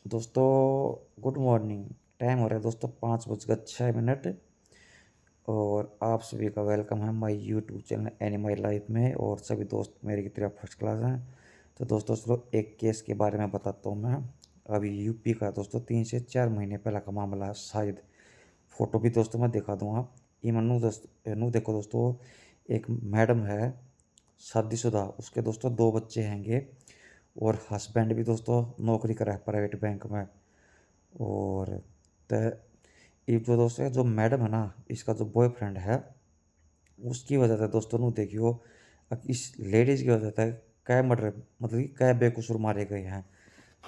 दोस्तों good morning. Time हो रहा है दोस्तों 5:06 और आप सभी का वेलकम है हमारी यूट्यूब चैनल एनिमल लाइफ में। और सभी दोस्त मेरे की तरह फर्स्ट क्लास हैं। तो दोस्तों चलो एक केस के बारे में बताता हूँ मैं। अभी यूपी का दोस्तों 3 से 4 महीने पहला का मामला है शायद। फ़ोटो भी दोस्तों मैं दिखा दूँगा। ये मनु दोस्त नू देखो दोस्तों, एक मैडम है शादीशुदा, उसके दोस्तों 2 बच्चे हैंगे और हस्बैंड भी दोस्तों नौकरी कर रहा है प्राइवेट बैंक में। और त ये जो दोस्त है, जो मैडम है ना, इसका जो बॉयफ्रेंड है, उसकी वजह से दोस्तों नु देखियो इस लेडीज़ की वजह से कै मर्डर मतलब कि कै बेकसूर मारे गए हैं।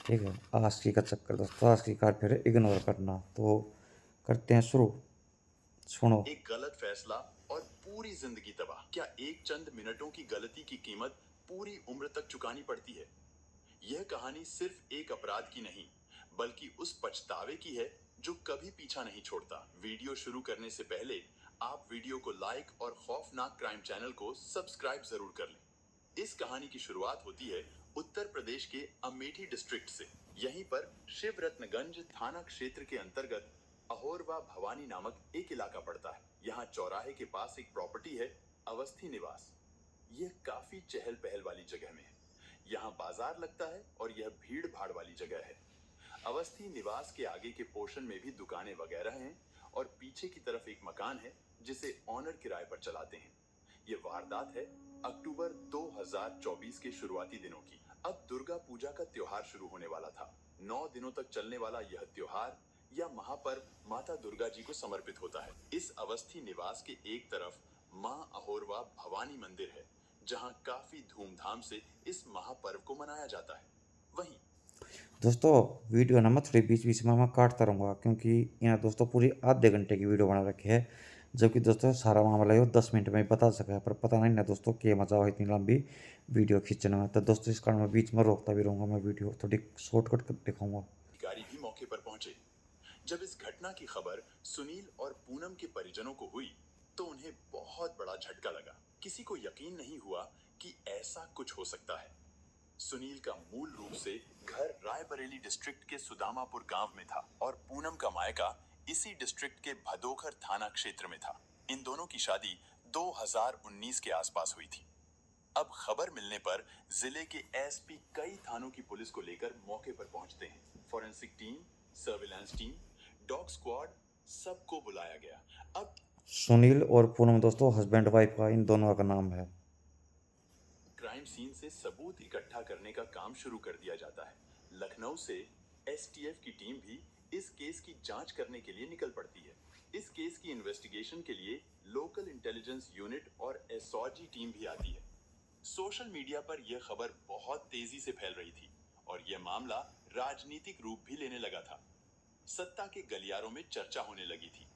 ठीक है, आशिकी का चक्कर दोस्तों, आशिकी का फिर इग्नोर करना। तो करते हैं शुरू, सुनो। एक गलत फैसला और पूरी जिंदगी तबाह। क्या एक चंद मिनटों की गलती की कीमत पूरी उम्र तक चुकानी पड़ती है? यह कहानी सिर्फ एक अपराध की नहीं, बल्कि उस पछतावे की है जो कभी पीछा नहीं छोड़ता। वीडियो शुरू करने से पहले आप वीडियो को लाइक और खौफनाक क्राइम चैनल को सब्सक्राइब जरूर कर लें। इस कहानी की शुरुआत होती है उत्तर प्रदेश के अमेठी डिस्ट्रिक्ट से। यहीं पर शिवरत्नगंज थाना क्षेत्र के अंतर्गत अहोरवा भवानी नामक एक इलाका पड़ता है। यहाँ चौराहे के पास एक प्रॉपर्टी है, अवस्थी निवास। यह काफी चहल पहल वाली जगह में है। यहाँ बाजार लगता है और यह भीड़ भाड़ वाली जगह है। अवस्थी निवास के आगे के पोर्शन में भी दुकानें वगैरह हैं और पीछे की तरफ एक मकान है जिसे ऑनर किराए पर चलाते हैं। ये वारदात है अक्टूबर 2024 के शुरुआती दिनों की। अब दुर्गा पूजा का त्योहार शुरू होने वाला था। 9 दिनों तक चलने वाला यह त्योहार या महापर्व माता दुर्गा जी को समर्पित होता है। इस अवस्थी निवास के एक तरफ मां अहोरवा भवानी मंदिर है, जहां काफी धूमधाम से इस महापर्व को मनाया जाता है। वहीं दोस्तों वीडियो ना मैं थोड़ी बीच बीच में मैं काटता रहूँगा, क्योंकि यहाँ दोस्तों पूरी आधे घंटे की वीडियो बना रखी है। जबकि दोस्तों सारा मामला ये 10 मिनट में ही बता सका है, पर पता नहीं ना दोस्तों क्या मजा हो इतनी लंबी वीडियो खींचने में। तो दोस्तों इस कारण मैं बीच में रोकता भी रहूँगा, मैं वीडियो थोड़ी शॉर्टकट कर दिखाऊंगा। अधिकारी भी मौके पर पहुंचे। जब इस घटना की खबर सुनील और पूनम के परिजनों को हुई तो उन्हें बहुत बड़ा झटका लगा। किसी को यकीन नहीं हुआ कि ऐसा कुछ हो सकता है। सुनील का मूल रूप से घर रायबरेली डिस्ट्रिक्ट के सुदामापुर गांव में था और पूनम का मायका इसी डिस्ट्रिक्ट के भदोखर थाना क्षेत्र में था। इन दोनों की शादी 2019 के आसपास हुई थी। अब खबर मिलने पर जिले के एसपी कई थानों की पुलिस को लेकर मौके पर पहुंचते हैं। Forensic team, surveillance team, dog squad, सबको बुलाया गया। अब सुनील और पूनम दोस्तों हस्बैंड वाइफ का इन दोनों का नाम है। क्राइम सीन से सबूत इकट्ठा करने का काम शुरू कर दिया जाता है। लखनऊ से एसटीएफ की टीम भी इस केस की जांच करने के लिए निकल पड़ती है। इस केस की इन्वेस्टिगेशन के लिए लोकल इंटेलिजेंस यूनिट और एसओजी टीम भी आती है। सोशल मीडिया पर यह खबर बहुत तेजी से फैल रही थी और यह मामला राजनीतिक रूप भी लेने लगा था। सत्ता के गलियारों में चर्चा होने लगी थी।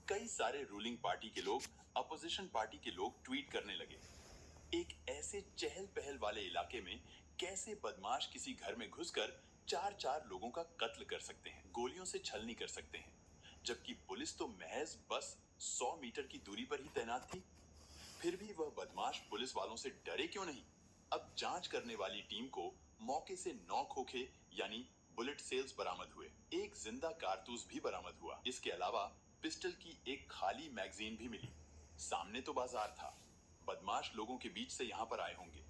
कई सारे रूलिंग पार्टी के लोग, अपोजिशन पार्टी के लोग ट्वीट करने लगे, एक ऐसे चहल पहल वाले इलाके में कैसे बदमाश किसी घर में घुसकर चार चार लोगों का कत्ल कर सकते हैं, गोलियों से छलनी कर सकते हैं, जबकि पुलिस तो महज बस 100 मीटर की दूरी पर ही तैनात थी। फिर भी वह बदमाश पुलिस वालों से डरे क्यों नहीं? अब जांच करने वाली टीम को मौके से 9 खोखे यानी बुलेट सेल्स बरामद हुए। एक जिंदा कारतूस भी बरामद हुआ। इसके अलावा पिस्टल की एक खाली मैगजीन भी मिली। सामने तो बाजार था, बदमाश लोगों के बीच से यहाँ पर आए होंगे।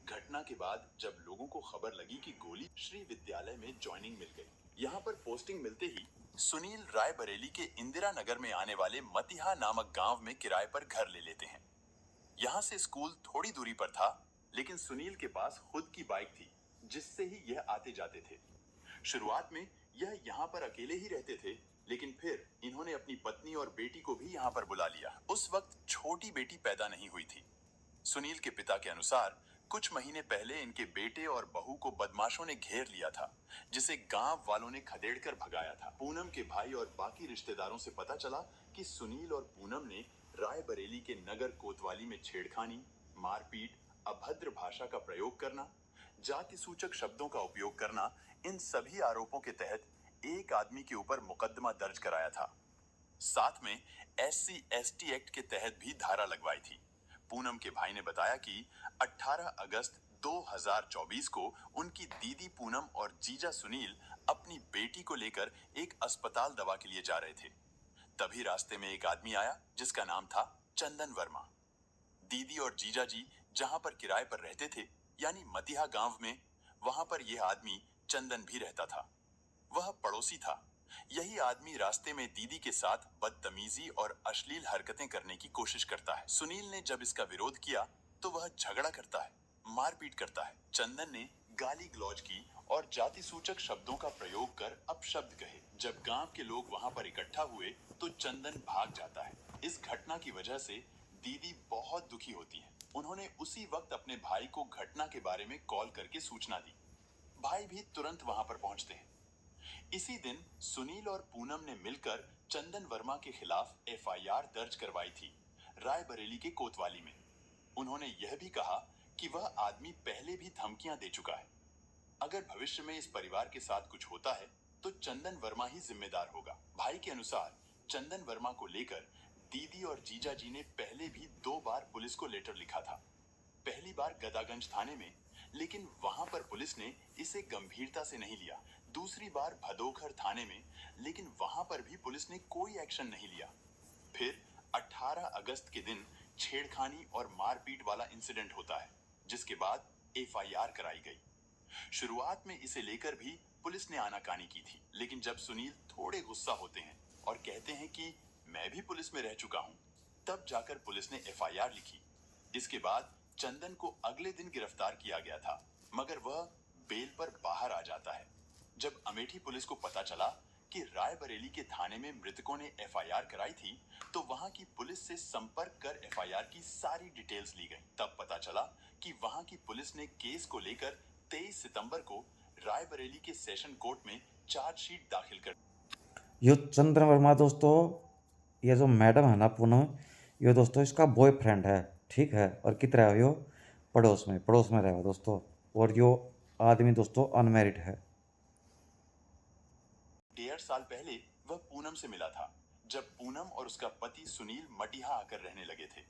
घटना के बाद जब लोगों को खबर लगी कि गोली श्री विद्यालय में ज्वाइनिंग मिल गई। यहाँ पर पोस्टिंग मिलते ही सुनील रायबरेली के इंदिरा नगर में आने वाले मतिहा नामक गांव में किराए पर घर ले लेते हैं। यहाँ से स्कूल थोड़ी दूरी पर था, लेकिन सुनील के पास खुद की बाइक थी जिससे ही यह आते जाते थे। शुरुआत में यह यहाँ पर अकेले ही रहते थे, लेकिन फिर इन्होंने अपनी पत्नी और बेटी को भी यहाँ पर बुला लिया। उस वक्त छोटी बेटी पैदा नहीं हुई थी। सुनील के पिता के अनुसार कुछ महीने पहले इनके बेटे और बहू को बदमाशों ने घेर लिया था, जिसे गांव वालों ने खदेड़कर भगाया था। पूनम के भाई और बाकी रिश्तेदारों से पता चला कि सुनील और पूनम ने रायबरेली के नगर कोतवाली में छेड़खानी, मारपीट, अभद्र भाषा का प्रयोग करना, जाति सूचक शब्दों का उपयोग करना, इन सभी आरोपों के तहत एक आदमी के ऊपर मुकदमा दर्ज कराया था। साथ में SC/ST एक्ट के तहत भी धारा लगवाई थी। पूनम के भाई ने बताया कि 18 अगस्त 2024 को उनकी दीदी पूनम और जीजा सुनील अपनी बेटी को लेकर एक अस्पताल दवा के लिए जा रहे थे। तभी रास्ते में एक आदमी आया जिसका नाम था चंदन वर्मा। दीदी और जीजा जी जहां पर किराए पर रहते थे, यानी मतिहा गांव में, वहां पर यह आदमी चंदन भी रहता था। वह पड़ोसी था। यही आदमी रास्ते में दीदी के साथ बदतमीजी और अश्लील हरकतें करने की कोशिश करता है। सुनील ने जब इसका विरोध किया तो वह झगड़ा करता है, मारपीट करता है। चंदन ने गाली गलौज की और जाति सूचक शब्दों का प्रयोग कर अपशब्द कहे। जब गांव के लोग वहां पर इकट्ठा हुए तो चंदन भाग जाता है। इस घटना की वजह से दीदी बहुत दुखी होती है। उन्होंने उसी वक्त अपने भाई को घटना के बारे में कॉल करके सूचना दी। भाई भी तुरंत वहां पर पहुंचते हैं। इसी दिन सुनील और पूनम ने मिलकर चंदन वर्मा के खिलाफ एफआईआर दर्ज करवाई थी, रायबरेली के कोतवाली में। उन्होंने यह भी कहा कि वह आदमी पहले भी धमकियां दे चुका है। अगर भविष्य में इस परिवार के साथ कुछ होता है तो चंदन वर्मा ही जिम्मेदार होगा। भाई के अनुसार चंदन वर्मा को लेकर दीदी और जीजा जी ने पहले भी 2 बार पुलिस को लेटर लिखा था। पहली बार गदागंज थाने में, लेकिन वहां पर पुलिस ने इसे गंभीरता से नहीं लिया। दूसरी बार भदोखर थाने में, लेकिन वहां पर भी पुलिस ने कोई एक्शन नहीं लिया। फिर 18 अगस्त के दिन छेड़खानी और मारपीट वाला इंसिडेंट होता है, जिसके बाद एफआईआर कराई गई। शुरुआत में इसे लेकर भी पुलिस ने आनाकानी की थी, लेकिन जब सुनील थोड़े गुस्सा होते हैं और कहते हैं कि मैं भी पुलिस में रह चुका हूं, तब जाकर पुलिस ने एफआईआर लिखी। इसके बाद चंदन को अगले दिन गिरफ्तार किया गया था, मगर वह बेल पर बाहर आ जाता है। जब अमेठी पुलिस को पता चला कि रायबरेली के थाने में मृतकों ने एफआईआर कराई थी, तो वहां की पुलिस से संपर्क कर एफआईआर की सारी डिटेल्स ली गई। तब पता चला कि वहां की पुलिस ने केस को लेकर 23 सितंबर को रायबरेली के सेशन कोर्ट में चार्जशीट दाखिल कर। यो चंद्र वर्मा दोस्तों, ये जो मैडम है ना पूनम, ये दोस्तों इसका बॉयफ्रेंड है, ठीक है। और कितना है यो, पड़ोस में रहेगा दोस्तों। और यो आदमी दोस्तों अनमैरिड है। 1.5 साल पहले वह पूनम से मिला था, जब पूनम और उसका पति सुनील मटिहा आकर रहने लगे थे।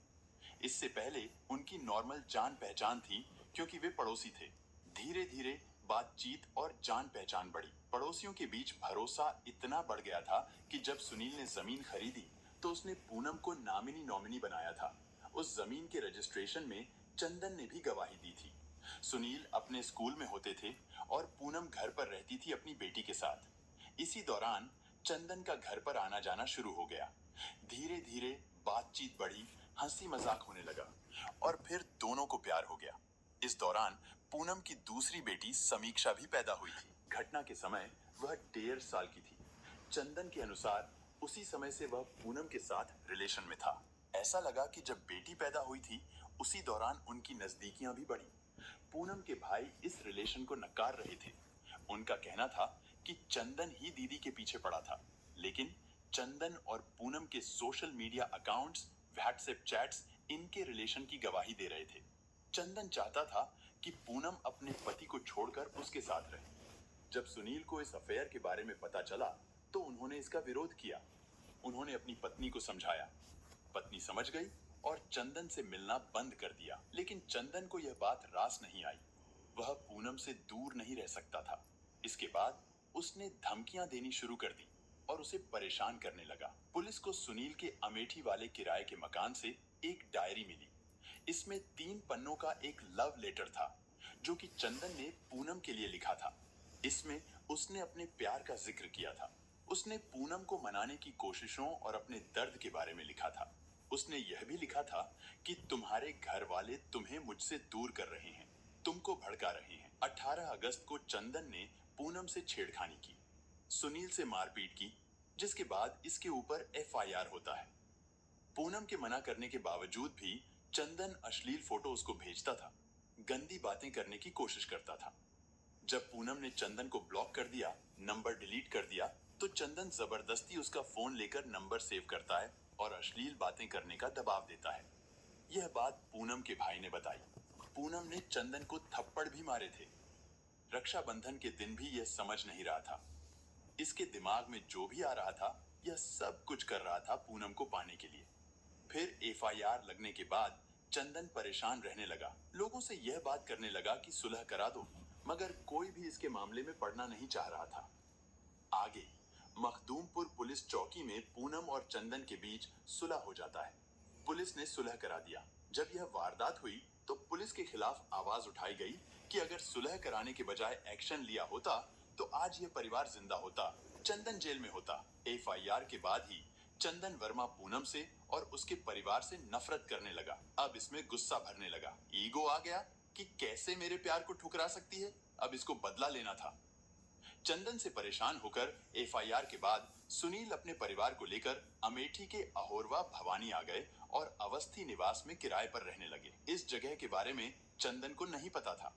इससे पहले उनकी नॉर्मल जान पहचान थी, क्योंकि वे पड़ोसी थे। धीरे धीरे बातचीत और जान पहचान बढ़ी। पड़ोसियों के बीच भरोसा इतना बढ़ गया था कि जब सुनील ने जमीन खरीदी तो उसने पूनम को नामिनी नॉमिनी बनाया था। उस जमीन के रजिस्ट्रेशन में चंदन ने भी गवाही दी थी। सुनील अपने स्कूल में होते थे और पूनम घर पर रहती थी अपनी बेटी के साथ। इसी दौरान चंदन का घर पर आना जाना शुरू हो गया। धीरे धीरे बातचीत बढ़ी, हंसी मजाक होने लगा और फिर दोनों को प्यार हो गया। इस दौरान पूनम की दूसरी बेटी समीक्षा भी पैदा हुई थी। घटना के समय वह 1.5 साल की थी। चंदन के अनुसार उसी समय से वह पूनम के साथ रिलेशन में था। ऐसा लगा कि जब बेटी पैदा हुई थी उसी दौरान उनकी नजदीकियां भी बढ़ी। पूनम के भाई इस रिलेशन को नकार रहे थे। उनका कहना था कि चंदन ही दीदी के पीछे पड़ा था, लेकिन चंदन और पूनम के social media accounts, WhatsApp chats इनके रिलेशन की गवाही दे रहे थे। चंदन चाहता था कि पूनम अपने पति को छोड़कर उसके साथ रहे। जब सुनील को इस अफेयर के बारे में पता चला तो उन्होंने इसका विरोध किया। उन्होंने अपनी पत्नी को समझाया। पत्नी समझ गई और चंदन से मिलना बंद कर दिया। लेकिन चंदन को यह बात रास नहीं आई। वह पूनम से दूर नहीं रह सकता था। इसके बाद उसने धमकियां देनी शुरू कर दी और उसे परेशान करने लगा। पुलिस को सुनील के अमेठी वाले किराए के मकान से एक डायरी मिली। इसमें 3 पन्नों का एक लव लेटर था, जो कि चंदन ने पूनम के लिए लिखा था। इसमें उसने अपने प्यार का जिक्र किया था। उसने पूनम को मनाने की कोशिशों और अपने दर्द के बारे में लिखा था। उसने यह भी लिखा था कि तुम्हारे घर वाले तुम्हें मुझसे दूर कर रहे हैं, तुमको भड़का रहे हैं। 18 अगस्त को चंदन ने पूनम से छेड़खानी की, सुनील से मारपीट की, जिसके बाद इसके ऊपर एफआईआर होता है। पूनम के मना करने के बावजूद भी चंदन अश्लील फोटो उसको भेजता था, गंदी बातें करने की कोशिश करता था। जब पूनम ने चंदन को ब्लॉक कर दिया, नंबर डिलीट कर दिया, तो चंदन जबरदस्ती उसका फोन लेकर नंबर सेव करता है और अश्लील बातें करने का दबाव देता है। यह बात पूनम के भाई ने बताई। पूनम ने चंदन को थप्पड़ भी मारे थे। रक्षाबंधन के दिन भी यह समझ नहीं रहा था। इसके दिमाग में जो भी आ रहा था, यह सब कुछ कर रहा था पूनम को पाने के लिए। फिर एफआईआर लगने के बाद चंदन परेशान रहने लगा। लोगों से यह बात करने लगा कि सुलह करा दो, मगर कोई भी इसके मामले में पड़ना नहीं चाह रहा था। आगे मखदूमपुर पुलिस चौकी में पूनम और चंदन के बीच सुलह हो जाता है। पुलिस ने सुलह करा दिया। जब यह वारदात हुई तो पुलिस के खिलाफ आवाज उठाई गई कि अगर सुलह कराने के बजाय एक्शन लिया होता तो आज यह परिवार जिंदा होता, चंदन जेल में होता। एफआईआर के बाद ही चंदन वर्मा पूनम से और उसके परिवार से नफरत करने लगा। अब इसमें गुस्सा भरने लगा। ईगो आ गया कि कैसे मेरे प्यार को ठुकरा सकती है, अब इसको बदला लेना था। चंदन से परेशान होकर एफआईआर के बाद सुनील अपने परिवार को लेकर अमेठी के अहोरवा भवानी आ गए और अवस्थी निवास में किराए पर रहने लगे। इस जगह के बारे में चंदन को नहीं पता था।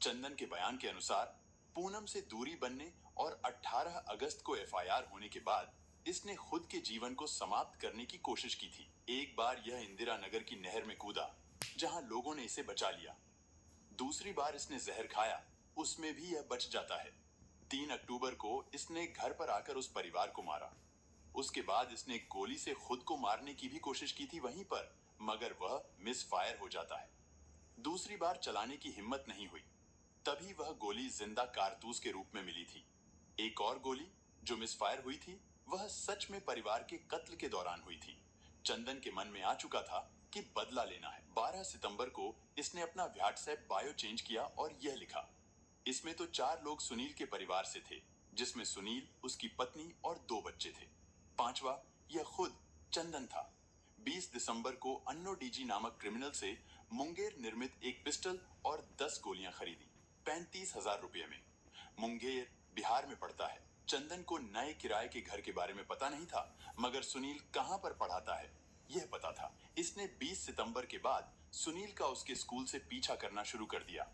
चंदन के बयान के अनुसार पूनम से दूरी बनने और 18 अगस्त को एफआईआर होने के बाद इसने खुद के जीवन को समाप्त करने की कोशिश की थी। एक बार यह इंदिरा नगर की नहर में कूदा, जहां लोगों ने इसे बचा लिया। दूसरी बार इसने जहर खाया, उसमें भी यह बच जाता है। 3 अक्टूबर को इसने घर पर आकर उस परिवार को मारा। उसके बाद इसने गोली से खुद को मारने की भी कोशिश की थी वहीं पर, मगर वह मिस फायर हो जाता है। दूसरी बार चलाने की हिम्मत नहीं हुई, तभी वह गोली जिंदा कारतूस के रूप में मिली थी। एक और गोली जो मिसफायर हुई थी वह सच में परिवार के कत्ल के दौरान हुई थी। चंदन के मन में आ चुका था कि बदला लेना है। 12 सितंबर को इसने अपना व्हाट्सएप बायो चेंज किया और यह लिखा। इसमें तो 4 लोग सुनील के परिवार से थे, जिसमें सुनील, उसकी पत्नी और 2 बच्चे थे। 5वां यह खुद चंदन था। 20 दिसंबर को अन्नो डीजी नामक क्रिमिनल से मुंगेर निर्मित एक पिस्टल और 10 गोलियां खरीदी 35,000 रुपये में। मुंगेर बिहार में पड़ता है। चंदन को नए किराए के घर के बारे में पता नहीं था, मगर सुनील कहां पर पढ़ाता है यह पता था। इसने 20 सितंबर के बाद सुनील का उसके स्कूल से पीछा करना शुरू कर दिया।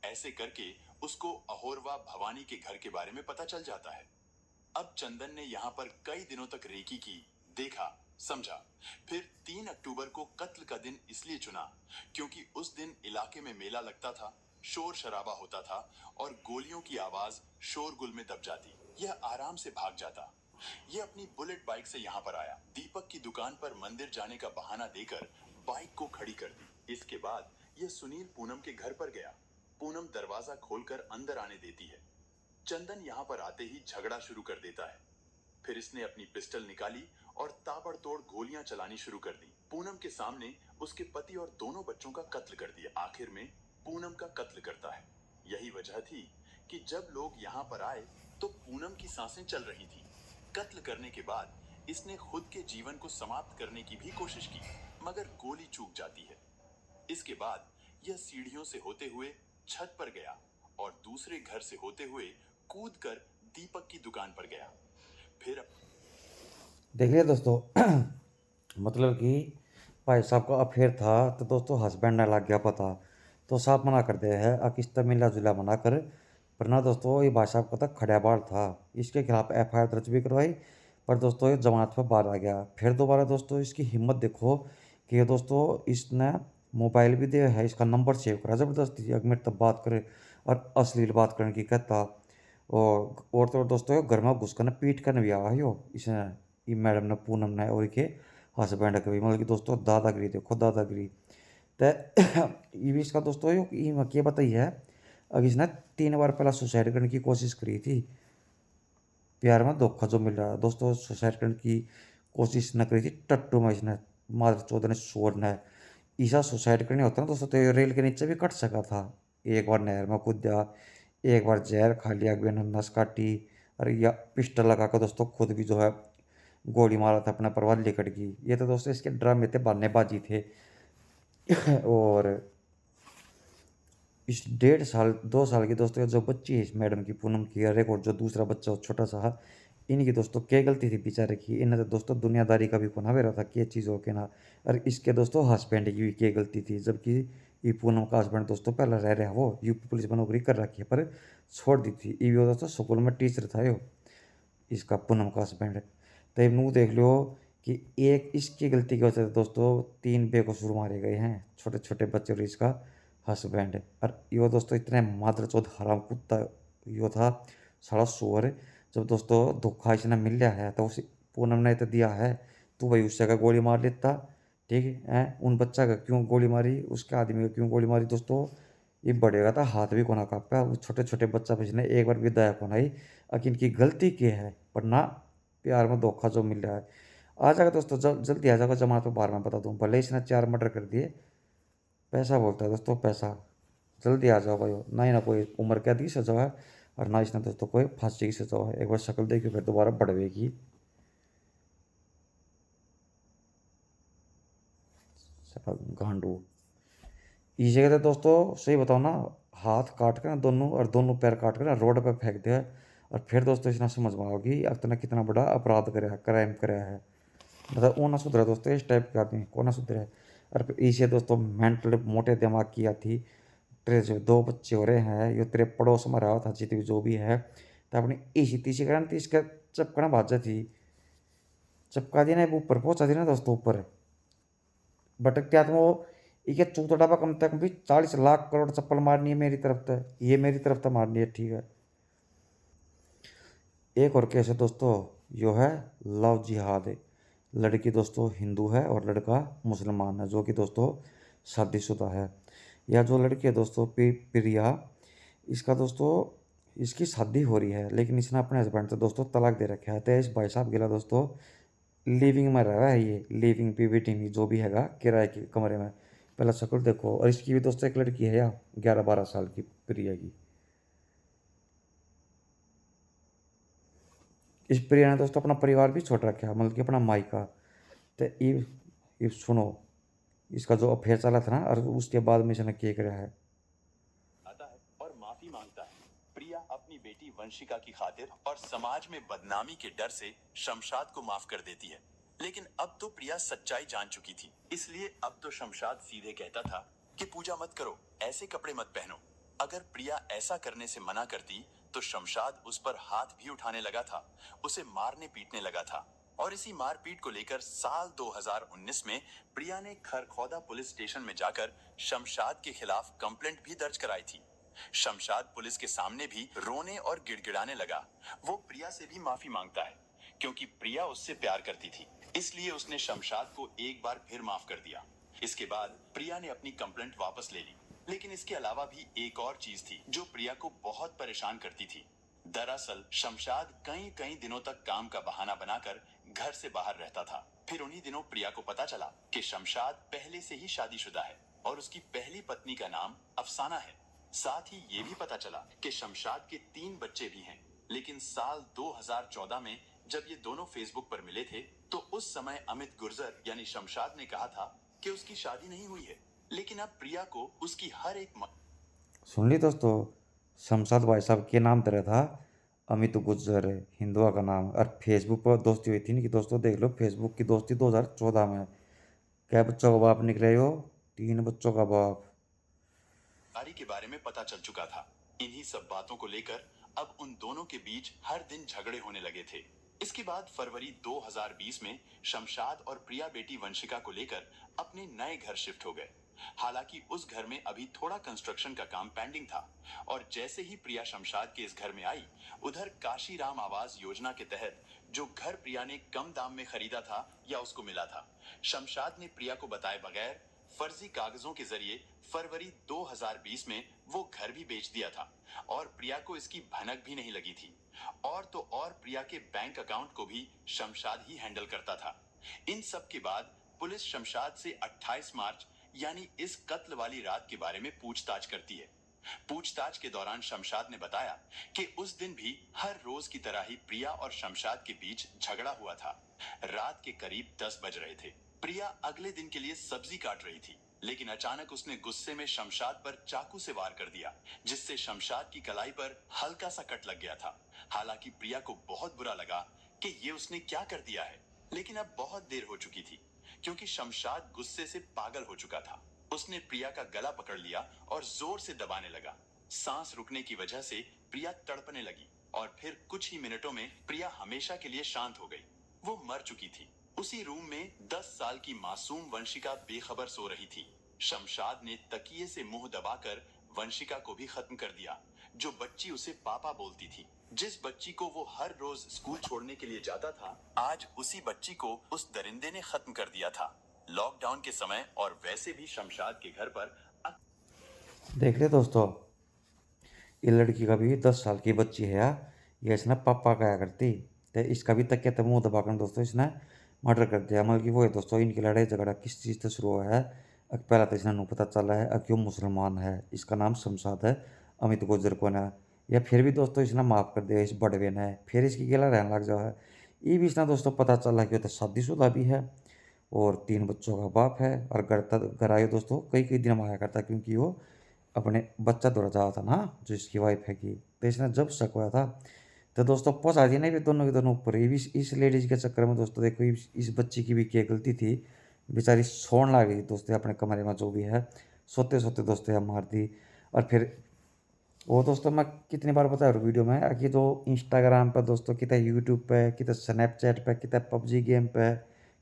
ऐसे करके उसको अहोरवा भवानी के घर के बारे में पता चल जाता है। अब चंदन ने यहाँ पर कई दिनों तक रेकी की, देखा, समझा। फिर 3 अक्टूबर को कत्ल का दिन इसलिए चुना क्योंकि उस दिन इलाके में मेला लगता था, शोर शराबा होता था और गोलियों की आवाज शोरगुल में दब जाती। यह आराम से भाग जाता। यह अपनी बुलेट बाइक से यहाँ पर आया। दीपक की दुकान पर मंदिर जाने का बहाना देकर बाइक को खड़ी कर दी। इसके बाद यह सुनील पूनम के घर पर गया। पूनम दरवाजा खोलकर अंदर आने देती है। चंदन यहाँ पर आते ही झगड़ा शुरू कर देता है। फिर इसने अपनी पिस्टल निकाली और ताबड़तोड़ गोलियां चलानी शुरू कर दी। पूनम के सामने उसके पति और दोनों बच्चों का कत्ल कर दिया। आखिर में पूनम का कत्ल करता है। यही वजह थी कि जब लोग यहाँ पर आए तो पूनम की सांसें चल रही थी। कत्ल करने के बाद इसने खुद के जीवन को समाप्त करने की भी कोशिश की, मगर गोली चूक जाती है। इसके बाद यह सीढ़ियों से होते हुए छत पर गया और दूसरे घर से होते हुए कूदकर दीपक की दुकान पर गया। फिर देखिए दोस्तों मतलब कि भाई साहब का अफेयर था तो दोस्तों हस्बैंड ने लग गया पता, तो साहब मना कर दिया है अकिस्ता मिला जुला मना कर। पर ना दोस्तों ये भाई साहब का तो खड़ा बाल था, इसके खिलाफ एफआईआर दर्ज भी करवाई, पर दोस्तों ये जमानत पर बाहर आ गया। फिर दोबारा दोस्तों इसकी हिम्मत देखो कि ये दोस्तों इसने मोबाइल भी दिया है, इसका नंबर सेव करा ज़बरदस्ती अगर मेरे तब बात करे और अश्लील बात करने की कहता। और तो दोस्तों घर में घुस कर पीट कर भी आया यो इसने, ये मैडम ने, पूनम ने और के हस्बैंड के भी, मतलब कि दोस्तों दादागिरी देखो दादागिरी। तो ये भी इसका दोस्तों ये क्या बताई है, अब इसने 3 बार पहला सुसाइड करने की कोशिश करी थी। प्यार में धोखा जो मिल रहा है दोस्तों, सुसाइड करने की कोशिश न करी थी टट्टू में इसने, माधर चौधरी ने शोर ने। ईसा सुसाइड करने होता ना दोस्तों तो ये रेल के नीचे भी कट सका था। एक बार नहर में कूदा, एक बार जहर खा लिया, अगले ने नस काटी, और या पिस्टल लगा कर दोस्तों खुद भी जो है गोली मारा था, अपना परिवार लेकर गई। ये तो दोस्तों इसके ड्रामे थे, बहानेबाजी थे। और इस 1.5 साल 2 साल की दोस्तों जो बच्ची है इस मैडम की, पूनम की, अरे और जो दूसरा बच्चा छोटा सा, इनकी दोस्तों क्या गलती थी बेचारे की, इन्हें तो दोस्तों दुनियादारी का भी कोना बेरा था क्या चीज़ हो के ना। और इसके दोस्तों हस्बैंड की भी क्या गलती थी, जबकि ये पूनम का हस्बैंड दोस्तों पहले रह रहा, वो यूपी पुलिस में नौकरी कर रखी है पर छोड़ दी थी। ये भी दोस्तों स्कूल में टीचर था यो, इसका पूनम का हस्बैंड। तो नू देख लो कि एक इसकी गलती की वजह से दोस्तों 3 बेकसूर मारे गए हैं, छोटे छोटे बच्चे और इसका हस्बैंड। और यो दोस्तों इतने मादरचोद हराम कुत्ता यो था, सारा शोर। जब दोस्तों धोखा इसने मिल लिया है तो उस पूनम ने तो दिया है, तो भाई उससे का गोली मार लेता, ठीक है, उन बच्चा का क्यों गोली मारी, उसके आदमी का क्यों गोली मारी दोस्तों, ये बढ़ेगा था हाथ भी कोना कांपा, वो छोटे छोटे बच्चा पिछने एक बार भी दया को नहीं अकि इनकी गलती क्या है, पर ना प्यार में धोखा जो मिल रहा है। आ जाएगा दोस्तों, जब जल्दी आ जाएगा जमानत पे, बाहर में बता दूँ, भले इसने 4 मर्डर कर दिए, पैसा बोलता है दोस्तों, पैसा। जल्दी आ जाओ भाई, ना ही ना कोई उम्र कैद की सजा है और ना इसने दोस्तों कोई फांसी की सजा है। एक बार शक्ल देखी फिर दोबारा बढ़वेगी। गांडू इस जगह तो दोस्तों सही बताओ ना, हाथ काट कर ना दोनों और दोनों पैर काट कर ना रोड पे फेंक दिया, और फिर दोस्तों इसना समझ में आओगी अब तूने कितना बड़ा अपराध कराया, क्राइम कराया है। मतलब वो ना सुधरा दोस्तों, इस टाइप के आदमी को ना सुधरा है। और फिर इसे दोस्तों मेंटल मोटे दिमाग की थी, तेरे जो 2 बच्चे हो रहे हैं, ये तेरे पड़ोस में रहा था जितनी भी जो भी है, तो अपनी इसी तीसरी कारण इसका चपकना भाजा थी, चपका दी ना ऊपर पहुंचा दी ना दोस्तों ऊपर। भटकते आत्मा वो ये चूत डाबा कम तक भी 40 लाख करोड़ चप्पल मारनी है मेरी तरफ तक, ये मेरी तरफ तक मारनी है, ठीक है। एक और केस है दोस्तों, जो है लव जिहाद है। लड़की दोस्तों हिंदू है और लड़का मुसलमान है, जो कि दोस्तों शादीशुदा है। या जो लड़की है दोस्तों प्रिया, इसका दोस्तों इसकी शादी हो रही है, लेकिन इसने अपने हस्बैंड से दोस्तों तलाक दे रखा है। तो इस भाई साहब गिला दोस्तों लिविंग में रह रहा है, ये लिविंग पीवीटी जो भी हैगा किराए के कमरे में। पहला शक्ल देखो, और इसकी भी दोस्तों एक लड़की है या 11-12 साल की प्रिया की। इस प्रिया ने दोस्तों अपना परिवार भी छोड़ रखा है, मतलब कि अपना मायका। तो ये सुनो, इसका जो अफेयर चला था ना, और उसके बाद में इसने क्या करा है। आता है और माफी मांगता है। प्रिया अपनी बेटी वंशिका की खातिर और समाज में बदनामी के डर से शमशाद को माफ कर देती है। लेकिन अब तो प्रिया सच्चाई जान चुकी थी, इसलिए अब तो शमशाद सीधे कहता था कि पूजा मत करो, ऐसे कपड़े मत पहनो। अगर प्रिया ऐसा करने से मना करती तो शमशाद उस पर हाथ भी उठाने लगा था, उसे मारने पीटने लगा था। और इसी मारपीट को लेकर साल 2019 में प्रिया ने खरखौदा पुलिस स्टेशन में जाकर शमशाद के खिलाफ कंप्लेंट भी दर्ज कराई थी। शमशाद पुलिस के सामने भी रोने और गिड़गिड़ाने लगा। वो प्रिया से भी माफी मांगता है, क्योंकि प्रिया उससे प्यार करती थी, इसलिए उसने शमशाद को एक बार फिर माफ कर दिया। इसके बाद प्रिया ने अपनी कंप्लेंट वापस ले ली। लेकिन इसके अलावा भी एक और चीज थी जो प्रिया को बहुत परेशान करती थी। दरअसल शमशाद कई कई दिनों तक काम का बहाना बनाकर घर से बाहर रहता था। फिर उन्हीं दिनों प्रिया को पता चला कि शमशाद पहले से ही शादीशुदा है और उसकी पहली पत्नी का नाम अफसाना है। साथ ही ये भी पता चला कि शमशाद के 3 बच्चे भी हैं। लेकिन साल 2014 में जब ये दोनों फेसबुक पर मिले थे, तो उस समय अमित गुर्जर यानी शमशाद ने कहा था कि उसकी शादी नहीं हुई है। लेकिन अब प्रिया को उसकी हर एक सुन ली दोस्तों, शमशाद भाई साहब के नाम तरह था अमित गुज्जर है, हिंदुआ का नाम। और फेसबुक पर दोस्ती हुई थी, नहीं कि दोस्तों देख लो फेसबुक की दोस्ती 2014 में। क्या बच्चों का बाप निकले हो, 3 बच्चों का बाप। बीमारी के बारे में पता चल चुका था। इन्हीं सब बातों को लेकर अब उन दोनों के बीच हर दिन झगड़े होने लगे थे। इसके बाद फरवरी 2020 में शमशाद और प्रिया बेटी वंशिका को लेकर अपने नए घर शिफ्ट हो गए। हालांकि उस घर में अभी थोड़ा कंस्ट्रक्शन का काम पेंडिंग था। और जैसे ही प्रिया शमशाद के इस घर में आई, उधर काशीराम आवास योजना के तहत जो घर प्रिया ने कम दाम में खरीदा था या उसको मिला था, शमशाद ने प्रिया को बताए बगैर फर्जी कागजों के जरिए फरवरी 2020 में वो घर भी बेच दिया था। और प्रिया को इसकी भनक भी नहीं लगी थी। और तो और प्रिया के बैंक अकाउंट को भी शमशाद ही हैंडल करता था। इन सब के बाद पुलिस शमशाद से 28 मार्च यानी इस कत्ल वाली रात के बारे में पूछताछ करती है। पूछताछ के दौरान शमशाद ने बताया कि उस दिन भी हर रोज की तरह ही प्रिया और शमशाद के बीच झगड़ा हुआ था। रात के करीब 10 बज रहे थे। प्रिया अगले दिन के लिए सब्जी काट रही थी, लेकिन अचानक उसने गुस्से में शमशाद पर चाकू से वार कर दिया, जिससे शमशाद की कलाई पर हल्का सा कट लग गया था। हालांकि प्रिया को बहुत बुरा लगा कि ये उसने क्या कर दिया है, लेकिन अब बहुत देर हो चुकी थी, क्योंकि शमशाद गुस्से से पागल हो चुका था। उसने प्रिया का गला पकड़ लिया और जोर से दबाने लगा। सांस रुकने की वजह से प्रिया तड़पने लगी और फिर कुछ ही मिनटों में प्रिया हमेशा के लिए शांत हो गई। वो मर चुकी थी। उसी रूम में 10 साल की मासूम वंशिका बेखबर सो रही थी। शमशाद ने तकिए से मुंह दबाकर वंशिका को भी खत्म कर दिया, जो बच्ची उसे पापा बोलती थी। जिस बच्ची को वो हर रोज स्कूल छोड़ने के लिए जाता था, आज उसी बच्ची को उस दरिंदे ने खत्म कर दिया था। लॉकडाउन के समय और वैसे भी शमशाद के घर पर देख रहे दोस्तों, ये लड़की का भी 10 साल की बच्ची है यार। ये इसने पापा कहा करती, तो इसका भी तकिया तब मुंह दबाकर दोस्तों इसने मर्डर कर दिया। मतलब कि वो है दोस्तों, इनकी लड़ाई झगड़ा किस चीज़ से शुरू हुआ है। पहला तो इसने पता चला है क्यों मुसलमान है, इसका नाम शमशाद है, अमित गुजर को ना। या फिर भी दोस्तों इसने माफ़ कर दिया इस बड़वे ने, फिर इसकी गिला रहने लग जाओ है। ये भी इसने दोस्तों पता चला कि वो तो शादीशुदा भी है और 3 बच्चों का बाप है। और घर आए दोस्तों कई कई दिन में आया करता, क्योंकि वो अपने बच्चा दौड़ा जा रहा था ना, जो इसकी वाइफ है की। तो इसने जब शक हुआ था तो दोस्तों पहुंचा दिया नहीं भी दोनों के दोनों ऊपर। ये भी इस लेडीज के चक्कर में दोस्तों देखो, इस बच्ची की भी क्या गलती थी। बेचारी सोने लग रही थी दोस्तों अपने कमरे में, जो भी है सोते सोते दोस्तों यहाँ मार दी। और फिर वो दोस्तों मैं कितनी बार बताया वीडियो में कि जो इंस्टाग्राम पर दोस्तों, कितने यूट्यूब पे, कितने स्नैपचैट पे, कितने पबजी गेम पे,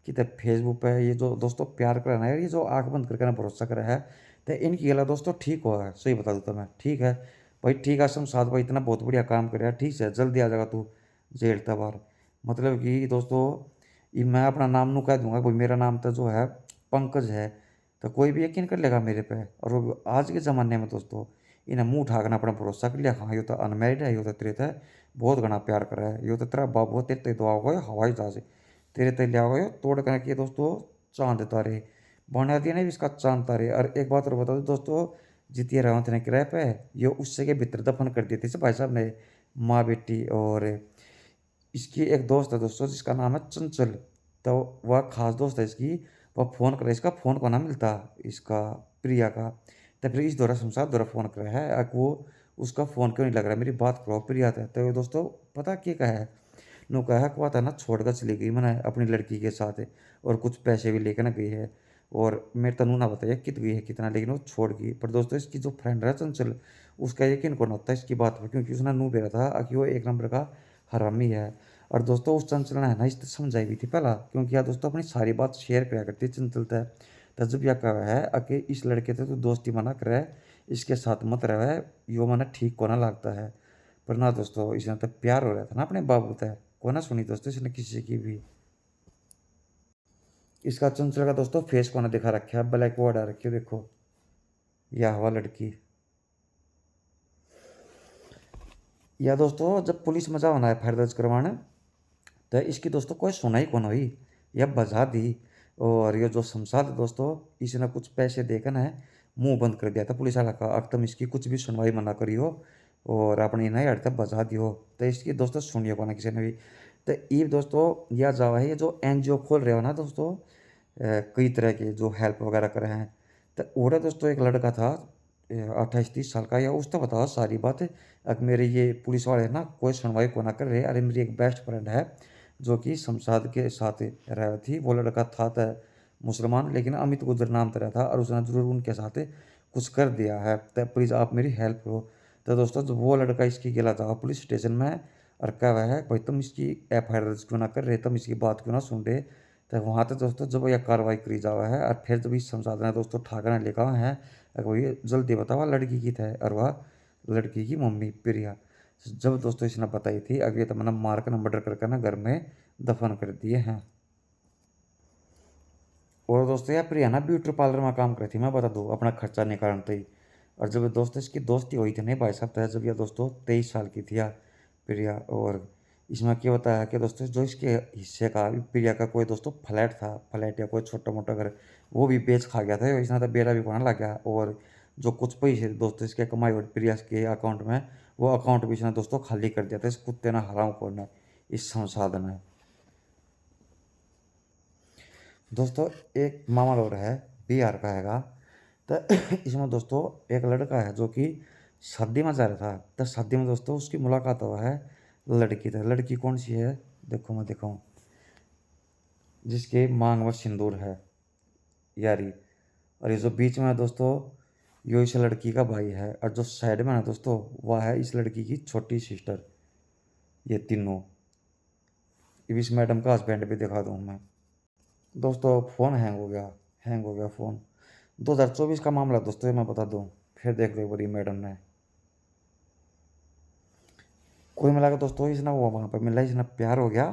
कितने फेसबुक पे, ये जो दोस्तों प्यार करना है, ये जो आंख बंद करके ना भरोसा करा है, तो इनकी गला दोस्तों ठीक हुआ है। सही बता दूँ तो मैं, ठीक है भाई, ठीक है शमशाद भाई, इतना बहुत बढ़िया काम कर, ठीक है जल्दी आ जाएगा तू जेल तबार। मतलब कि दोस्तों ये मैं अपना नाम नू कह दूंगा, कोई मेरा नाम तो जो है पंकज है, तो कोई भी यकीन कर लेगा मेरे पे। और वो आज के ज़माने में दोस्तों इन्हें मुंह उठाकर अपना भरोसा कर लिया, हाँ ये तो अनमेरिड है, ये तो तेरे ते बहुत घना प्यार कर रहा है, ये तो तेरा बाबू तेरे ते दुआ हो हवाई जहाज तेरे ते लिया हो तोड़ कर के दोस्तों चांद तारे बना दिया नहीं इसका चांद तारे। और एक बात और बता दो दोस्तों, जितिया रावत ने किराए पे ये उससे के भीतर दफन कर दिए थे भाई साहब ने, माँ बेटी। और इसकी एक दोस्त है दोस्तों जिसका नाम है चंचल, तो वह खास दोस्त है इसकी। वह फ़ोन करे, इसका फ़ोन को ना मिलता इसका प्रिया का। तो फिर इस दौरा शमशाद दौरा फ़ोन करे है अब वो, उसका फ़ोन क्यों नहीं लग रहा, मेरी बात करो प्रिया था। तो दोस्तों पता क्या कहा है, नु कहा है था ना छोड़ कर चली गई मैंने अपनी लड़की के साथ, और कुछ पैसे भी लेकर ना गई है। और मेरे तनु ना बताया कित गई है कितना, लेकिन वो छोड़ गई। पर दोस्तों इसकी जो फ्रेंड है चंचल, उसका यकीन कौन होता है इसकी बात पर, क्योंकि उसने नू बेरा था कि वो एक नंबर का हरामी है। और दोस्तों उस चंचल ने है ना इस समझाई भी थी पहला, क्योंकि यार दोस्तों अपनी सारी बात शेयर किया करती है चंचल तय। तो जब यह कहा है कि इस लड़के से तो दोस्ती मना करे, इसके साथ मत रहे, यो मना ठीक को ना लगता है। पर ना दोस्तों इसने तो प्यार हो रहा था ना अपने बाबू तय, को ना सुनी दोस्तों इसने किसी की भी। इसका चंचल का दोस्तों फेस को ना दिखा रखा है, ब्लैक बोर्ड आ रखी है देखो, यह हवा लड़की। या दोस्तों जब पुलिस में जाओ ना एफ दर्ज करवाने, तो इसकी दोस्तों कोई सुनाई कौन हुई, यह बजा दी। और ये जो शमशाद है दोस्तों, इसने कुछ पैसे देकर ना मुंह बंद कर दिया था पुलिस वाला का, अब तुम इसकी कुछ भी सुनवाई मना करी हो और अपनी नहीं हड़ता बजा दियो। तो इसकी दोस्तों सुनिए को ना किसी ने भी। तो ये दोस्तों यह जावा है, ये जो एनजीओ खोल रहे हो ना दोस्तों, कई तरह के जो हेल्प वगैरह कर रहे हैं। तो और दोस्तों एक लड़का था 28-30 साल का, या उसने बताया सारी बात। अब मेरे ये पुलिस वाले ना कोई सुनवाई को ना कर रहे, अरे मेरी एक बेस्ट फ्रेंड है जो कि शमशाद के साथ रहा थी, वो लड़का था तो मुसलमान, लेकिन अमित गुजर नाम तरह था, और उसने जरूर उनके साथ कुछ कर दिया है, तो प्लीज़ आप मेरी हेल्प करो। तो दोस्तों जब वो लड़का इसकी गिला था पुलिस स्टेशन में, और कह रहा है भाई तुम इसकी एफ दर्ज क्यों ना कर रहे, तुम इसकी बात क्यों ना सुन रहे। तो वहाँ तो दोस्तों जब यह कार्रवाई करी जावा है, और फिर जब इस शमशाद ने दोस्तों ठाकर ने लिखा है वही जल्दी बताओ लड़की की थे, और वह लड़की की मम्मी प्रिया। जब दोस्तों इसने बताई थी अगले तो मैंने मार कर मर्डर करके ना घर में दफन कर दिए हैं। और दोस्तों यार प्रिया ना ब्यूटी पार्लर में काम करती, मैं बता दूँ अपना खर्चा निकालने तो ही। और जब दोस्तों इसकी दोस्ती हुई थी नहीं भाई साहब, तो जब यह दोस्तों 23 साल की थी यार प्रिया। और इसमें क्या होता है कि दोस्तों जो इसके हिस्से का प्रिया का कोई दोस्तों फ्लैट था, फ्लैट या कोई छोटा मोटा घर, वो भी बेच खा गया था इसने, तो बेड़ा भी बनाने लग गया। और जो कुछ पैसे दोस्तों इसके कमाई और प्रिया के अकाउंट में, वो अकाउंट भी इसने दोस्तों खाली कर दिया था इस कुत्ते ने, हराम खोर ने, इस संसाधन ने। दोस्तों एक मामा और है, बिहार का हैगा। तो इसमें दोस्तों एक लड़का है जो कि शादी में जा रहा था, तो शादी में दोस्तों उसकी मुलाकात हुआ है लड़की से। लड़की कौन सी है देखो, मैं दिखाऊं, जिसके मांग में सिंदूर है यारी। और ये जो बीच में है दोस्तों, यो इस लड़की का भाई है, और जो साइड में है दोस्तों वह है इस लड़की की छोटी सिस्टर। ये तीनों, इस मैडम का हस्बैंड भी दिखा दूँ मैं। दोस्तों फ़ोन हैंग हो गया, हैंग हो गया फ़ोन। 2024 का मामला दोस्तों ये मैं बता दूं, फिर देख लो एक बारी मैडम ने। कोई मिला के दोस्तों इसने वो वहाँ पर मिला, इसने प्यार हो गया।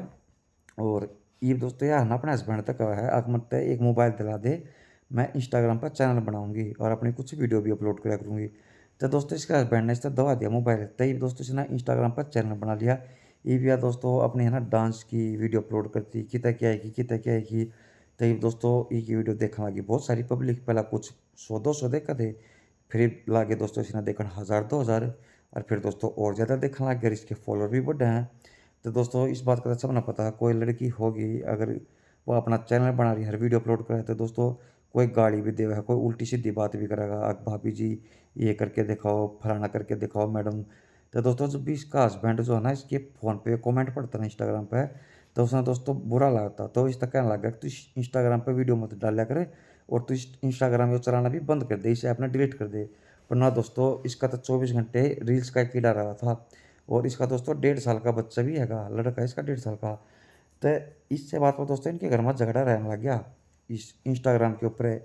और ये दोस्तों यार ना अपने हस्बैंड तक कहा है अगर मत एक मोबाइल दिला दे, मैं इंस्टाग्राम पर चैनल बनाऊंगी और अपनी कुछ वीडियो भी अपलोड करा करूँगी। तो दोस्तों इसके हस्बैंड ने इससे दवा दिया मोबाइल, तभी दोस्तों इसने इंस्टाग्राम पर चैनल बना लिया। ये भी यार दोस्तों अपने है ना डांस की वीडियो अपलोड करती कितना क्या है कि कितना क्या है कि, तभी दोस्तों एक वीडियो देखने लगी बहुत सारी पब्लिक, पहला कुछ 100-200 देखा थे, फिर लागे दोस्तों इसने देखना 1000-2000, और फिर दोस्तों और ज़्यादा देखने लग गया, इसके फॉलोअर भी बढ़े हैं। तो दोस्तों इस बात का तो सबने पता है, कोई लड़की होगी अगर वो अपना चैनल बना रही है, हर वीडियो अपलोड कर रहा है, तो दोस्तों कोई गाली भी देगा, कोई उल्टी सीधी बात भी करेगा, भाभी जी ये करके दिखाओ, फलाना करके दिखाओ मैडम। तो दोस्तों जब भी इसका हस्बैंड जो है ना इसके फ़ोन पे कमेंट पढ़ता ना इंस्टाग्राम पे, तो उसने दोस्तों बुरा लगता, तो इस तक कहने लगा कि तू इंस्टाग्राम पे वीडियो मत डाला करे और तू इंस्टाग्राम ये चलाना भी बंद कर दे, इसे अपना डिलीट कर दे। पर ना दोस्तों इसका तो 24 घंटे रील्स का कीड़ा रहा था, और इसका दोस्तों 1.5 साल का बच्चा भी हैगा, लड़का है इसका 1.5 साल का। तो इससे बात पर दोस्तों इनके घर में झगड़ा रहने लग गया इस इंस्टाग्राम के ऊपर।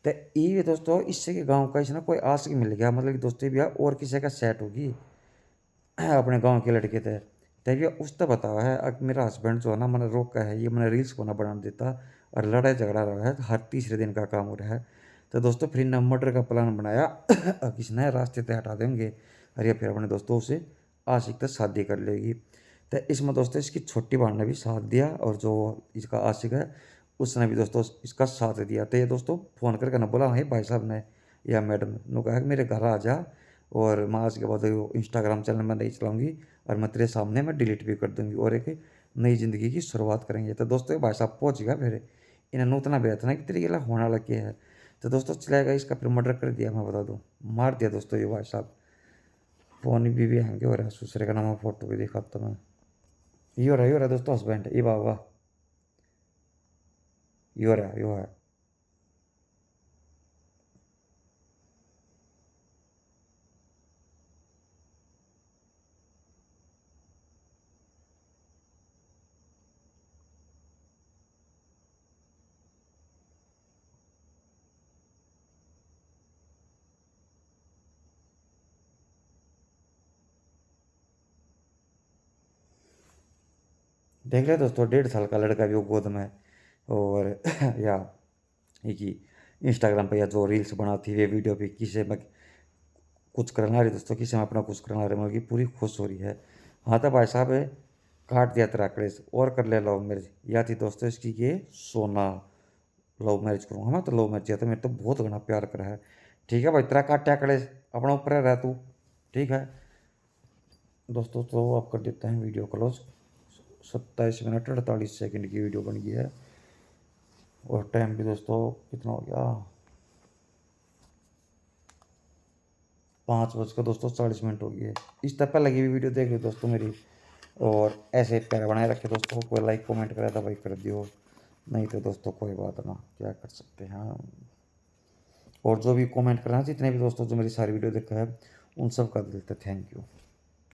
तो ये दोस्तों इससे के गाँव का इसने कोई आशिक मिल गया, मतलब कि दोस्तों भैया और किसी का सेट होगी अपने गांव के लड़के थे, तभी उसने बताया है अब मेरा हस्बैंड जो है ना मैंने रोका है, ये मैंने रील्स को ना बनाने देता, और लड़ाई झगड़ा रहा है हर तीसरे दिन का काम हो रहा है। तो दोस्तों फिर इन्हें मर्डर का प्लान बनाया अब किसने रास्ते से हटा देंगे, और ये फिर अपने दोस्तों से आशिक तक शादी कर लेगी। तो इसमें दोस्तों इसकी छोटी बहन ने भी साथ दिया, और जो इसका आशिक है उसने भी दोस्तों इसका साथ दिया। तो ये दोस्तों फ़ोन करके ना बोला भाई भाई साहब ने या मैडम ने कहा कि मेरे घर आ जा, और मैं आज के बाद वो इंस्टाग्राम चैनल में नहीं चलाऊंगी, और मैं तेरे सामने मैं डिलीट भी कर दूंगी और एक नई ज़िंदगी की शुरुआत करेंगे। तो दोस्तों ये भाई साहब पहुँच गया, फिर इन्हें नूतना भी रहता ना कि तेरे गला होना लग गया है। तो दोस्तों चलेगा इसका फिर मर्डर कर दिया, मैं बता दूँ मार दिया दोस्तों ये भाई साहब। फोन भी हैंगे हो रहा है, दूसरे का नाम फोटो भी दिखाता मैं। ये हो रहा दोस्तों हस्बैंड, ये बाबा ये हो रहा है, यो है। देख रहे दोस्तों 1.5 साल का लड़का भी वो गोद में, और या ये कि इंस्टाग्राम पे या जो रील्स बनाती है वीडियो पे किसे में कुछ करना रही दोस्तों, किसे में अपना कुछ करना रही, मतलब कि पूरी खुश हो रही है। हाँ तो भाई साहब काट दिया तेरा कलेश और कर ले लव मैरिज, या थी दोस्तों इसकी ये सोना लव मैरिज करूँगा मैं, तो लव मैरिज तो मेरे तो बहुत घना प्यार करा है। ठीक है भाई तेरा काटा कलेश अपना ऊपर रह तू, ठीक है दोस्तों। तो आप कर देते हैं वीडियो क्लोज, 27 मिनट 48 सेकंड की वीडियो बन गई है, और टाइम भी दोस्तों कितना हो गया 5 बजकर दोस्तों 40 मिनट हो गई है। इस तरह लगी हुई वीडियो देख लो दोस्तों मेरी, और ऐसे प्यार बनाए रखे दोस्तों, कोई लाइक कमेंट करे तो भाई कर दियो, नहीं तो दोस्तों कोई बात ना, क्या कर सकते हैं। और जो भी कमेंट करना जितने भी दोस्तों जो मेरी सारी वीडियो देखा है उन सब का दिल से थैंक यू।